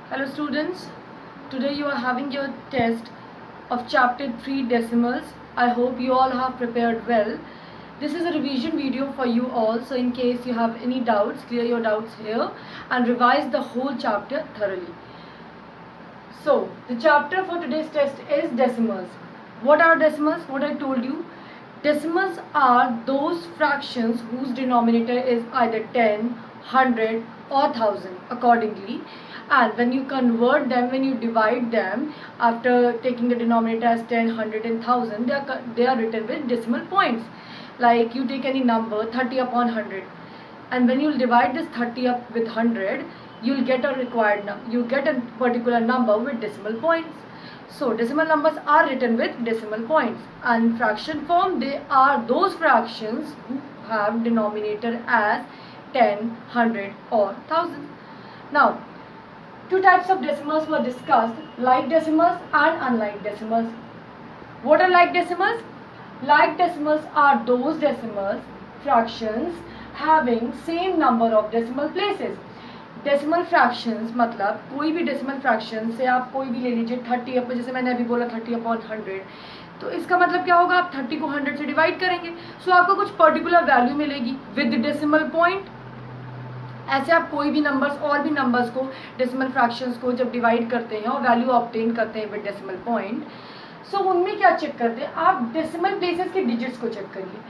Hello students, today you are having your test of chapter 3 decimals. I hope you all have prepared well. This is a revision video for you all, so in case you have any doubts, clear your doubts here and revise the whole chapter thoroughly. So the chapter for today's test is decimals. What are decimals? What I told you. Decimals are those fractions whose denominator is either 10, 100 or 1000 accordingly, and when you convert them, when you divide them after taking the denominator as 10, 100 and 1000, they are written with decimal points. Like you take any number 30 upon 100, and when you divide this 30 up with 100, you'll get a you get a particular number with decimal points. So decimal numbers are written with decimal points, and fraction form, they are those fractions who have denominator as 10, 100 or 1000. Now, two types of decimals were discussed, like decimals and unlike decimals. What are like decimals? Like decimals are those decimals fractions having same number of decimal places. Decimal fractions मतलब कोई भी decimal fraction से आप कोई भी ले लीजिए 30 upon, जैसे मैंने अभी बोला 30 अपॉन 100, तो इसका मतलब क्या होगा, आप 30 को 100 से डिवाइड करेंगे, सो आपको कुछ पर्टिकुलर वैल्यू मिलेगी विद डेसिमल पॉइंट. ऐसे आप कोई भी नंबर्स और भी नंबर्स को, डेसिमल फ्रैक्शंस को जब डिवाइड करते हैं और वैल्यू ऑब्टेन करते हैं विद डेसिमल पॉइंट, सो उनमें क्या चेक करते हैं आप, डेसिमल प्लेसेस के डिजिट्स को चेक करिए.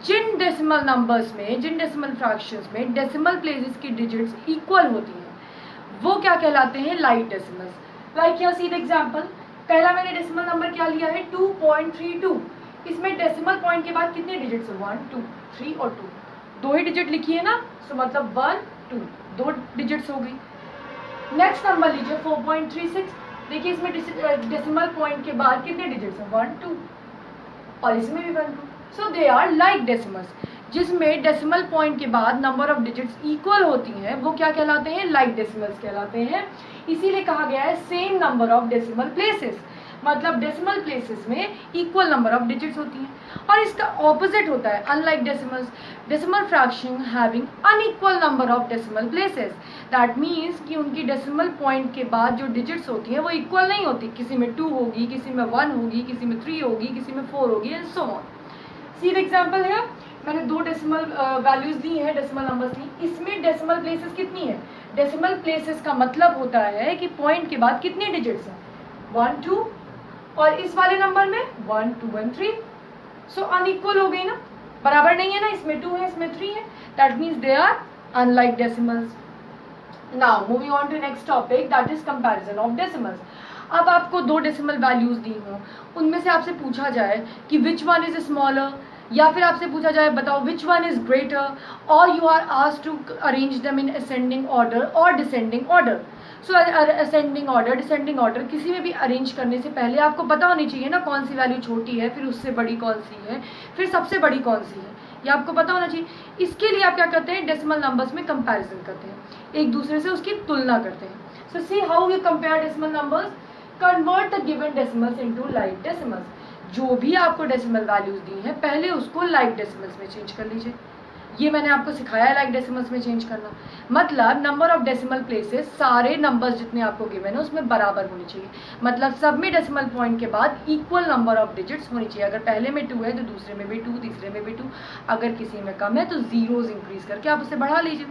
जिन डेसिमल नंबर्स में, जिन डेसिमल फ्रैक्शंस में डेसिमल प्लेसेस की डिजिट्स इक्वल होती हैं, वो क्या कहलाते हैं, like decimals. Like here see the example. पहला मैंने डेसिमल नंबर क्या लिया है, 2.32. इसमें डेसिमल पॉइंट के बाद कितने डिजिट्स हैं, 1, 2, 3 और 2. दो ही डिजिट लिखी है ना, सो मतलब 1, 2, दो डिजिट्स हो गई. नेक्स्ट नंबर लीजिए 4.36. देखिए इसमें डेसिमल पॉइंट के बाद कितने डिजिट्स हैं, 1, 2 और इसमें भी 1, 2. सो दे आर लाइक डेसिमल्स. जिसमें डेसिमल पॉइंट के बाद नंबर ऑफ डिजिट्स इक्वल होती हैं, वो क्या कहलाते हैं, लाइक डेसिमल्स कहलाते हैं. इसीलिए कहा गया है same number of decimal places, मतलब डेसिमल प्लेसेस में इक्वल नंबर ऑफ डिजिट्स होती हैं. और इसका ऑपोजिट होता है unlike decimals. Decimal fraction having unequal number of decimal places. That means कि उनकी डेसिमल पॉइंट के बाद जो डिजिट्स होती हैं वो इक्वल नहीं होती. किसी में 2 होगी, किसी में 1 होगी, किसी में 3 होगी, किसी में 4 होगी and so on. See the example है, मैंने दो डेसिमल वैल्यूज दी हैं, डेसिमल नंबर्स दी. इसमें डेसिमल प्लेसेस कितनी है, डेसिमल प्लेसेस का मतलब होता है कि पॉइंट के बाद कितने डिजिट्स हैं, 1, 2, और इस वाले नंबर में 1, 2 एंड 3. सो अनइक्वल हो गई ना, बराबर नहीं है ना, इसमें 2 है, इसमें 3 है. That means they are unlike decimals. Now moving on to next topic, that is comparison of decimals. अब आपको दो डेसिमल वैल्यूज दी हों, उनमें से आपसे पूछा जाए कि विच वन इज स्मॉलर, या फिर आपसे पूछा जाए बताओ विच वन इज ग्रेटर, और you are asked to arrange them in ascending order और descending order. So ascending order, descending order, किसी में भी अरेंज करने से पहले आपको पता होनी चाहिए ना कौन सी वैल्यू छोटी है, फिर उससे बड़ी कौन सी है, फिर सबसे बड़ी कौन सी है, ये आपको पता होना चाहिए. इसके लिए आप क्या करते हैं, डेसिमल नंबर्स में कंपैरिजन करते हैं, एक दूसरे से उसकी तुलना करते हैं. So see how you compare decimal numbers. Convert the given decimals into like decimals. जो भी आपको डेसिमल वैल्यूज दी हैं पहले उसको लाइक डेसिमल्स में चेंज कर लीजिए. ये मैंने आपको सिखाया है लाइक डेसिमल्स में चेंज करना. मतलब नंबर ऑफ डेसिमल प्लेसेस, सारे नंबर्स जितने आपको गिवन है उसमें बराबर होनी चाहिए. मतलब सब में डेसिमल पॉइंट के बाद इक्वल नंबर ऑफ डिजिट्स होनी चाहिए. अगर पहले में 2 है तो दूसरे में भी 2, तीसरे में भी 2. अगर किसी में कम है तो जीरोज इंक्रीज करके आप उसे बढ़ा लीजिए.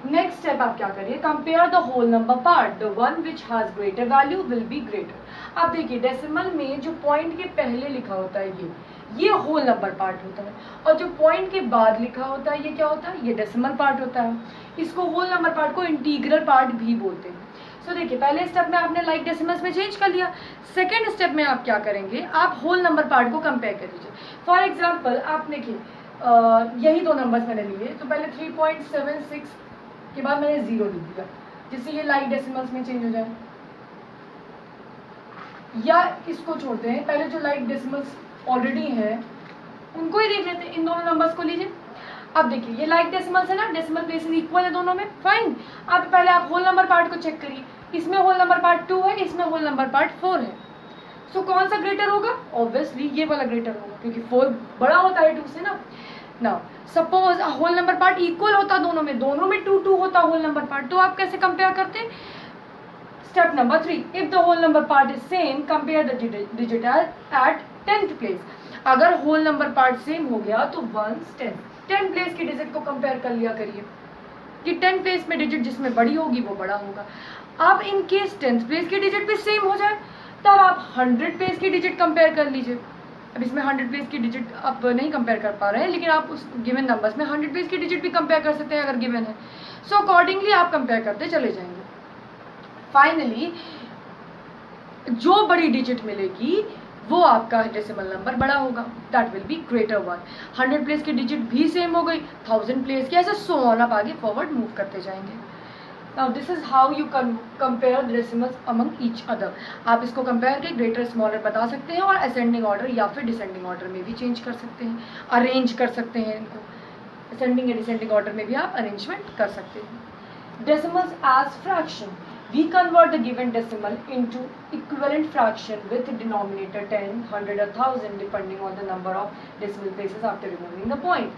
नेक्स्ट स्टेप आप क्या करिए, compare the whole number part. The one which has greater value will be greater. अब देखिए डेसिमल में जो पॉइंट के पहले लिखा होता है ये होल नंबर पार्ट होता है, और जो पॉइंट के बाद लिखा होता है ये क्या होता है, ये डेसिमल पार्ट होता है. इसको होल नंबर पार्ट को इंटीग्रल पार्ट भी बोलते हैं. सो देखिए पहले स्टेप में आपने लाइक डेसिमल्स में चेंज कर लिया. सेकेंड स्टेप में आप क्या करेंगे, आप होल नंबर पार्ट को कंपेयर कर लीजिए. फॉर एग्जाम्पल आप देखिए यही दो नंबर्स मैंने लिए, तो पहले 3.76 के बाद मैंने 0 लिख दिया, जिससे ये लाइक डेसिमल्स में चेंज हो जाए. या इसको छोड़ते हैं, पहले जो लाइक डेसिमल्स ऑलरेडी हैं उनको ही देख लेते हैं. इन दोनों नंबर्स को लीजिए. अब देखिए ये लाइक डेसिमल्स है ना, डेसिमल प्लेसेस इक्वल है दोनों में, फाइन. अब पहले आप होल नंबर पार्ट को चेक करिए. इसमें होल नंबर पार्ट 2 है, इसमें होल नंबर पार्ट 4 है. सो कौन सा ग्रेटर होगा, ऑब्वियसली ये वाला ग्रेटर होगा, क्योंकि 4 बड़ा होता है 2 से ना. Now suppose whole number part equal होता दोनों में 2 होता होल नंबर पार्ट, तो आप कैसे कंपेयर करते? Step number 3, if the whole number part is same compare the digit at 10th place. अगर होल नंबर पार्ट सेम हो गया तो 1 10 प्लेस की डिजिट को कंपेयर कर लिया करिए कि 10 प्लेस में डिजिट जिसमें बड़ी होगी वो बड़ा होगा। अब इन केस 10th प्लेस की डिजिट भी सेम हो जाए तब आप 100 प्लेस की डिजिट कंपेयर कर लीजिए। अब इसमें 100 प्लेस की डिजिट आप नहीं कंपेयर कर पा रहे हैं, लेकिन आप उस गिवन नंबर्स में 100 प्लेस की डिजिट भी कंपेयर कर सकते हैं अगर गिवन है। सो अकॉर्डिंगली आप कंपेयर करते चले जाएंगे। फाइनली जो बड़ी डिजिट मिलेगी वो आपका डेसिमल नंबर बड़ा होगा, that will be greater one. 100 place की डिजिट भी सेम हो गई, 1000 प्लेस की, ऐसे सो ऑन आप आगे फॉरवर्ड मूव करते जाएंगे। Now this is how you compare decimals among each other. आप इसको कंपेयर के ग्रेटर स्मॉलर बता सकते हैं और असेंडिंग ऑर्डर या फिर डिसेंडिंग ऑर्डर में भी चेंज कर सकते हैं, अरेंज कर सकते हैं इनको। असेंडिंग या डिसेंडिंग ऑर्डर में भी आप अरेंजमेंट कर सकते हैं। Decimals as fraction, we convert the given decimal into equivalent fraction with denominator 10, 100 or 1000 depending on the number of decimal places after removing the point।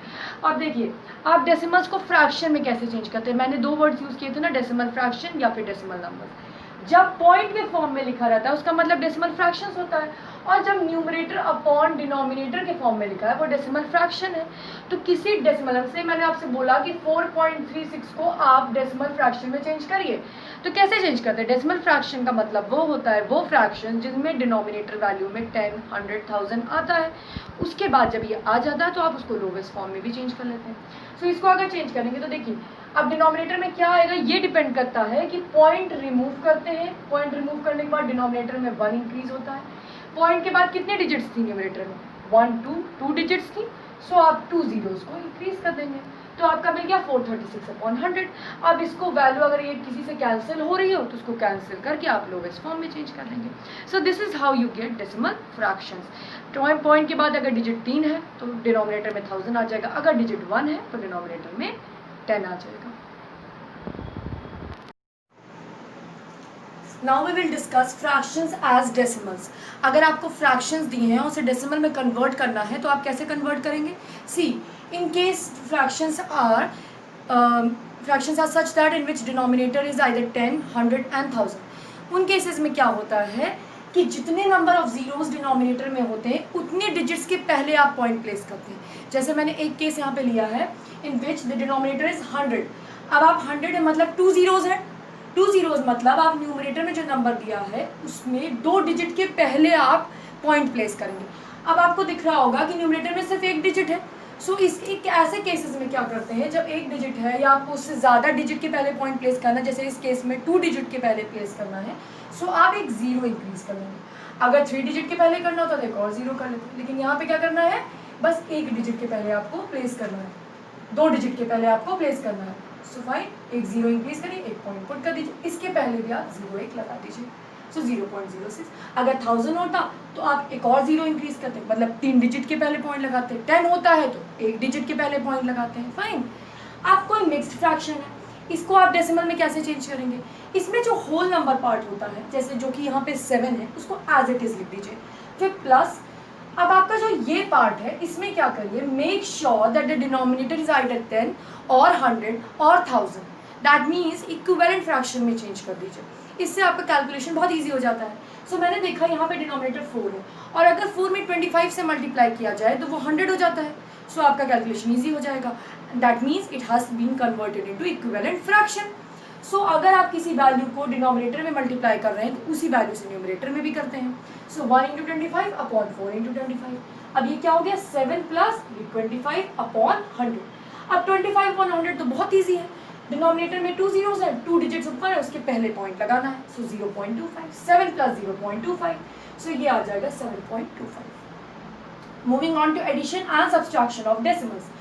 अब देखिए आप डेसिमल्स को फ्रैक्शन में कैसे चेंज करते हैं। मैंने 2 वर्ड्स यूज किए थे ना, डेसिमल फ्रैक्शन या फिर डेसिमल नंबर। जब पॉइंट के फॉर्म में लिखा रहता है उसका मतलब डेसिमल फ्रैक्शंस होता है, और जब न्यूमरेटर अपॉन डिनोमिनेटर के फॉर्म में लिखा है वो डेसिमल फ्रैक्शन है। तो किसी डेसिमल से मैंने आपसे बोला कि 4.36 को आप डेसिमल फ्रैक्शन में चेंज करिए, तो कैसे चेंज करते हैं? डेसिमल फ्रैक्शन का मतलब वो होता है वो फ्रैक्शन जिसमें डिनोमिनेटर वैल्यू में 10, 100, 1000 आता है। उसके बाद जब ये आ जाता है तो आप उसको लोवेस्ट फॉर्म में भी चेंज कर लेते हैं। सो इसको अगर चेंज करेंगे तो देखिए अब डिनोमिनेटर में क्या आएगा, ये डिपेंड करता है कि पॉइंट रिमूव करते हैं, पॉइंट रिमूव करने के बाद डिनोमिनेटर में 1 इंक्रीज होता है। पॉइंट के बाद कितने डिजिट्स थी न्यूमरेटर में? 1 2 डिजिट्स थी, सो आप 2 zeros को इंक्रीज कर देंगे तो आपका मिल गया 436/100। अब इसको वैल्यू अगर ये किसी से कैंसिल हो रही हो तो उसको कैंसिल करके आप लोवेस्ट फॉर्म में चेंज कर लेंगे। So this is how you get decimal fractions. Point के बाद अगर डिजिट 3 है तो डिनोमिनेटर में 1000 आ जाएगा, अगर डिजिट 1 है तो डिनोमिनेटर में 10 आ जाएगा। Now we will discuss fractions as decimals. अगर आपको फ्रैक्शंस दिए हैं उसे डेसिमल में कन्वर्ट करना है तो आप कैसे कन्वर्ट करेंगे? See in case fractions are such that in which denominator is either 10, 100 and 1000। उन केसेस में क्या होता है कि जितने नंबर ऑफ जीरोस डिनोमिनेटर में होते हैं उतने डिजिट्स के पहले आप पॉइंट प्लेस करते हैं। जैसे मैंने एक केस यहाँ पे लिया है इन विच द डिनोमिनेटर इज 100। अब आप 100 है मतलब 2 zeros है, 2 zeros मतलब आप न्यूमरेटर में जो नंबर दिया है उसमें 2 डिजिट के पहले आप पॉइंट प्लेस करेंगे। अब आपको दिख रहा होगा कि न्यूमरेटर में सिर्फ 1 डिजिट है। सो इस एक ऐसे केसेस में क्या करते हैं, जब 1 डिजिट है या आपको उससे ज़्यादा डिजिट के पहले पॉइंट प्लेस करना, जैसे इस केस में 2 डिजिट के पहले प्लेस करना है, सो आप एक 0 इंक्रीज कर लेंगे। अगर 3 डिजिट के पहले करना होता तो एक और 0 कर लेते, लेकिन यहाँ पे क्या करना है, बस 1 डिजिट के पहले आपको प्लेस करना है, 2 डिजिट के पहले आपको प्लेस करना है। सो फाइन, एक 0 इंक्रीज करिए, एक पॉइंट पुट कर दीजिए, इसके पहले भी आप 0 1 लगा दीजिए। सो 0.06। अगर 1000 होता तो आप एक और 0 इंक्रीज करते, मतलब 3 डिजिट के पहले पॉइंट लगाते। 10 होता है तो 1 डिजिट के पहले पॉइंट लगाते हैं। फाइन, आप कोई मिक्स्ड फ्रैक्शन है, इसको आप डेसिमल में कैसे चेंज करेंगे? इसमें जो होल नंबर पार्ट होता है, जैसे जो कि यहाँ पे 7 है, उसको एज इट इज लिख दीजिए, फिर प्लस। अब आपका जो ये पार्ट है इसमें क्या करिए, make sure that the denominator is either 10 और 100 और 1000। दैट मीन्स इक्विवेलेंट फ्रैक्शन में चेंज कर दीजिए, इससे आपका कैलकुलेशन बहुत ईजी हो जाता है। सो मैंने देखा यहाँ पे डिनोमिनेटर 4 है और अगर 4 में 25 से मल्टीप्लाई किया जाए तो वो 100 हो जाता है। सो आपका कैलकुलेशन ईजी हो जाएगा। That means it has been converted into equivalent fraction. So अगर आप किसी वैल्यू को डिनोमिनेटर में मल्टीप्लाई कर रहे हैं तो उसी वैल्यू से न्यूमरेटर में भी करते हैं। सो 1 × 25 अपॉन 4 × 25। अब ये क्या हो गया, 7 प्लस 25 अपॉन 100। अब 25 अपॉन 100 तो बहुत ईजी है, डिनोमिनेटर में 2 zeros है, 2 डिजिट्स ऊपर है, उसके पहले पॉइंट लगाना है। सो 0.25, 7 प्लस 0.25, सो ये आ जाएगा 7.25। Moving on to addition and subtraction of decimals.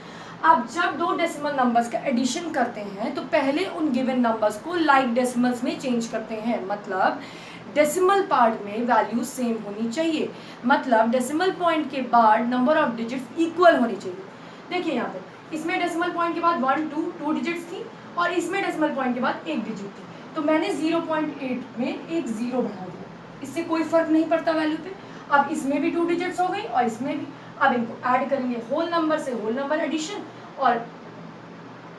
आप जब 2 डेसिमल नंबर्स का एडिशन करते हैं तो पहले उन गिवन नंबर्स को लाइक डेसिमल्स में चेंज करते हैं। मतलब डेसिमल पार्ट में वैल्यू सेम होनी चाहिए, मतलब डेसिमल पॉइंट के बाद नंबर ऑफ डिजिट्स इक्वल होनी चाहिए। देखिए यहाँ पे इसमें डेसिमल पॉइंट के बाद 1 2 डिजिट्स थी और इसमें डेसिमल पॉइंट के बाद 1 डिजिट थी, तो मैंने 0.8 में एक 0 बढ़ा दिया, इससे कोई फर्क नहीं पड़ता वैल्यू पे। अब इसमें भी 2 डिजिट्स हो गई और इसमें भी। अब इनको ऐड करेंगे, होल नंबर से होल नंबर एडिशन और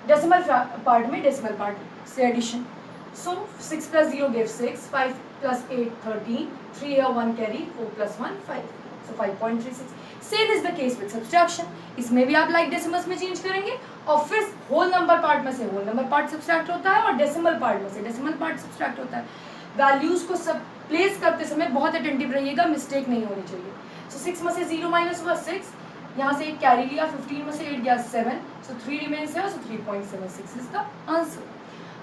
डेसिमल पार्ट में डेसिमल पार्ट से addition. So 6 plus 0 gives 6, 5 plus 8 13, 3 here 1 carry, 4 plus 1 5. So 5.36. Same is the case with subtraction. इसमें भी आप like decimals में चेंज करेंगे और फिर होल नंबर पार्ट में से होल नंबर पार्ट सब्सट्रैक्ट होता है और डेसिमल पार्ट में से डेसिमल पार्ट सब्सट्रैक्ट होता है. वैल्यूज को सब प्लेस करते समय बहुत अटेंटिव रहिएगा, मिस्टेक नहीं होनी चाहिए. So 6 में से 0 माइनस हुआ 6, यहाँ से 8 कैरी लिया, 15 में से 8 गया 7, so 3 remains here, so 3.76 is the answer.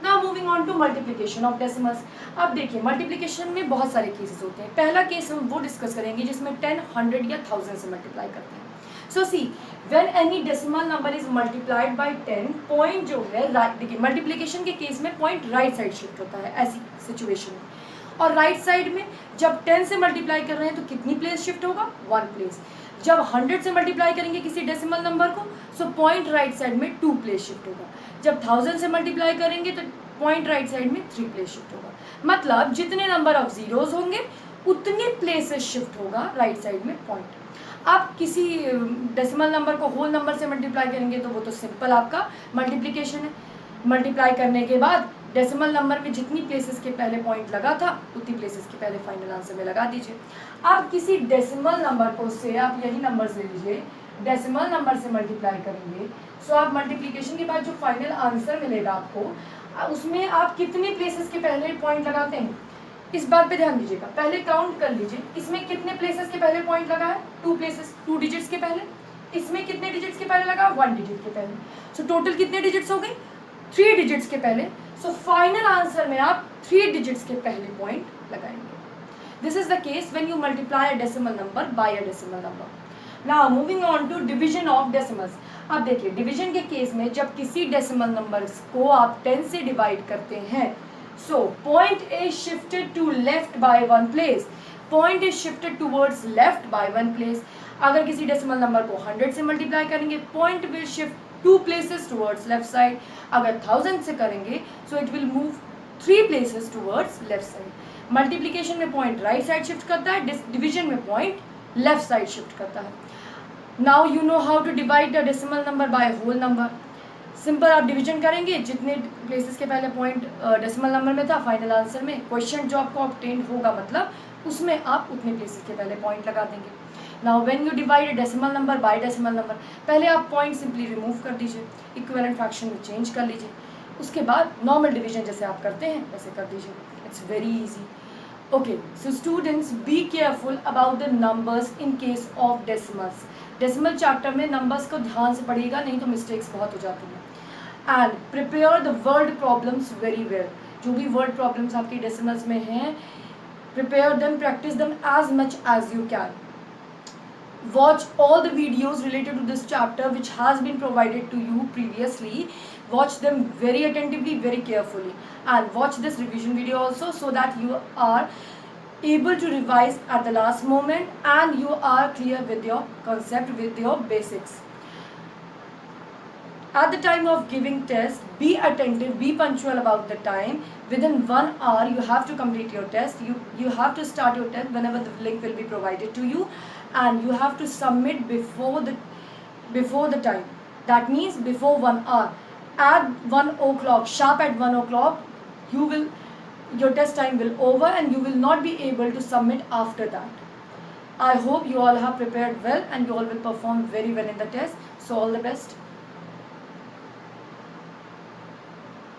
Now moving on to multiplication of decimals. अब देखिए मल्टीप्लिकेशन में बहुत सारे केसेस होते हैं. पहला केस हम वो डिस्कस करेंगे जिसमें 10, 100 या 1000 से मल्टीप्लाई करते हैं. So see when any decimal number is multiplied by 10, point जो है देखिए मल्टीप्लिकेशन के केस में पॉइंट राइट साइड शिफ्ट होता है ऐसी सिचुएशन में. और राइट साइड में जब 10 से मल्टीप्लाई कर रहे हैं तो कितनी प्लेस शिफ्ट होगा? 1 प्लेस. जब 100 से मल्टीप्लाई करेंगे किसी डेसिमल नंबर को सो पॉइंट राइट साइड में 2 प्लेस शिफ्ट होगा. जब 1000 से मल्टीप्लाई करेंगे तो पॉइंट राइट साइड में 3 प्लेस शिफ्ट होगा. मतलब जितने नंबर ऑफ जीरोज होंगे उतने प्लेसेस शिफ्ट होगा राइट साइड में पॉइंट. आप किसी डेसिमल नंबर को होल नंबर से मल्टीप्लाई करेंगे तो वो तो सिंपल आपका मल्टीप्लिकेशन है. मल्टीप्लाई करने के बाद डेसिमल नंबर में जितनी प्लेसेस के पहले पॉइंट लगा था उतनी प्लेसेस के पहले फाइनल आंसर में लगा दीजिए. आप किसी डेसिमल नंबर को से आप यही नंबर से लीजिए, डेसिमल नंबर से मल्टीप्लाई करेंगे सो आप मल्टीप्लिकेशन के बाद जो फाइनल आंसर मिलेगा आपको उसमें आप कितने प्लेसेस के पहले पॉइंट लगाते हैं इस बात पे ध्यान दीजिएगा. पहले काउंट कर लीजिए इसमें कितने प्लेसेस के पहले पॉइंट लगा है? 2 प्लेसेस, 2 डिजिट्स के पहले. इसमें कितने डिजिट्स के पहले लगा? 1 डिजिट के पहले. सो टोटल कितने डिजिट्स हो गए? 3 डिजिट्स के पहले. सो फाइनल आंसर में आप 3 डिजिट्स के पहले पॉइंट लगाएंगे. This is the case when you multiply a decimal number by a decimal number. Now moving on to division of decimals. अब देखिए डिवीजन के केस में जब किसी डेसिमल नंबर को आप 10 से डिवाइड करते हैं so point is shifted to left by 1 place. Point is shifted towards left by 1 place. अगर किसी डेसिमल नंबर को 100 से मल्टीप्लाई करेंगे point will shift 2 places towards left side. अगर 1000 से करेंगे so it will move 3 places towards left side. Multiplication में point right side shift करता है, डिवीजन में पॉइंट लेफ्ट साइड शिफ्ट करता है. Now you know how to divide the decimal number by whole number. Simple आप division करेंगे जितने places के पहले पॉइंट डेसिमल नंबर में था फाइनल आंसर में क्वेश्चन जो आपको ऑब्टेन होगा मतलब उसमें आप उतने प्लेसेस के पहले पॉइंट लगा देंगे. Now when you divide decimal number bye decimal number पहले आप पॉइंट सिंपली रिमूव कर दीजिए, इक्विवेलेंट फ्रैक्शन में चेंज कर लीजिए. उसके बाद नॉर्मल डिवीजन जैसे आप करते हैं वैसे कर दीजिए. It's very easy. Okay, so students be careful about the numbers in case of decimals. Decimal chapter में numbers को ध्यान से पढ़िएगा नहीं तो mistakes बहुत हो जाती हैं. And prepare the word problems very well. जो भी word problems आपकी decimals में हैं prepare them, practice them as much as you can. Watch all the videos related to this chapter which has been provided to you previously. Watch them very attentively, very carefully, and watch this revision video also so that you are able to revise at the last moment and you are clear with your concept, with your basics. At the time of giving test, be attentive, be punctual about the time. Within 1 hour you have to complete your test. You have to start your test whenever the link will be provided to you, and you have to submit before the time. That means before 1 hour. At 1 o'clock, sharp at 1 o'clock, your test time will over and you will not be able to submit after that. I hope you all have prepared well and you all will perform very well in the test. So all the best.